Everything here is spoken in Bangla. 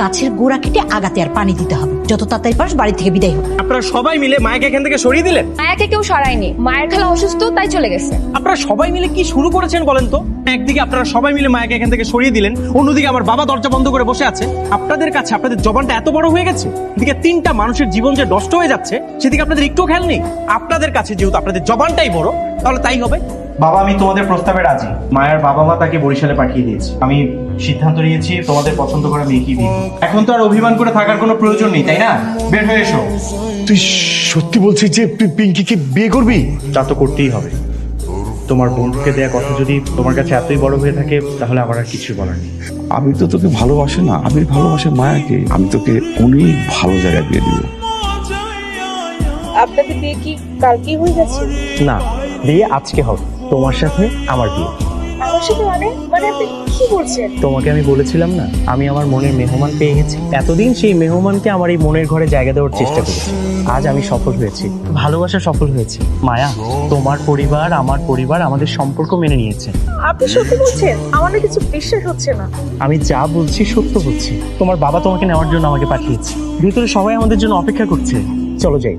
গাছের গোড়া কেটে আগাতে আর পানি দিতে হবে। যত তাড়াতাড়ি পারস বাড়ি থেকে বিদায় হোক। আপনারা সবাই মিলে মায়াকে এখান থেকে সরিয়ে দিলেন। মায়াকে কেউ সরায়নি, মায়ের খালা অসুস্থ তাই চলে গেছে। আপনারা সবাই মিলে কি শুরু করেছেন বলেন তো? একদিকে আপনারা সবাই মিলে মায়াকে এখান থেকে সরিয়ে দিলেন, অন্যদিকে আমার বাবা দরজা বন্ধ করে বসে আছে। আপনাদের কাছে আপনাদের জবানটা এত বড় হয়ে গেছে, এদিকে 3টা মানুষের জীবন যে নষ্ট হয়ে যাচ্ছে সেদিকে আপনাদের একটু খেয়াল নেই। আপনাদের কাছে যেহেতু আপনাদের জবানটাই বড়, তাহলে তাই হবে। বাবা, আমি তোমাদের প্রস্তাবে রাজি। মায়ের বাবা মা তাকে বরিশালে পাঠিয়ে দিয়েছে। আমি সিদ্ধান্ত নিয়েছি তোমাদের পছন্দ করা মেয়েকেই বিয়ে করব। এখন তো আর অভিমান করে থাকার কোনো প্রয়োজন নেই, তাই না? বের হয়ে এসো। তুই সত্যি বলছিস যে তুই পিঙ্কিকে বিয়ে করবি? তা তো করতেই হবে। তোমার বন্ধুকে দেয়া কথা যদি তোমার কাছে এতই বড় হয়ে থাকে, তাহলে আমার আর কিছু বলার নেই। আমি তো তোকে ভালোবাসি না, আমি ভালোবাসি মায়াকে। আমি তোকে অনেক ভালো জায়গায় বিয়ে দিব। আপনাদের বিয়ে কি কালকেই হয়ে গেছে? না, বিয়ে আজকে হবে। তোমার সাথে আমার বিয়ে। আমার সাথে মানে মানে আপনি কি বলছেন? তোমাকে আমি বলেছিলাম না, আমি আমার মনের মেহমান পেয়ে গেছি। এতদিন সেই মেহমানকে আমার এই মনের ঘরে জায়গা দেওয়ার চেষ্টা করেছি। আজ আমি সফল হয়েছি, ভালোবাসা সফল হয়েছে। মায়া, তোমার পরিবার আমার পরিবার আমাদের সম্পর্ক মেনে নিয়েছে। আপনি সত্যি বলছেন? আমার না কিছু বিশ্বাস হচ্ছে না। আমি যা বলছি সত্য বলছি। তোমার বাবা তোমাকে নেওয়ার জন্য আমাকে পাঠিয়েছে। ভিতরে সবাই আমাদের জন্য অপেক্ষা করছে। চলো যাই।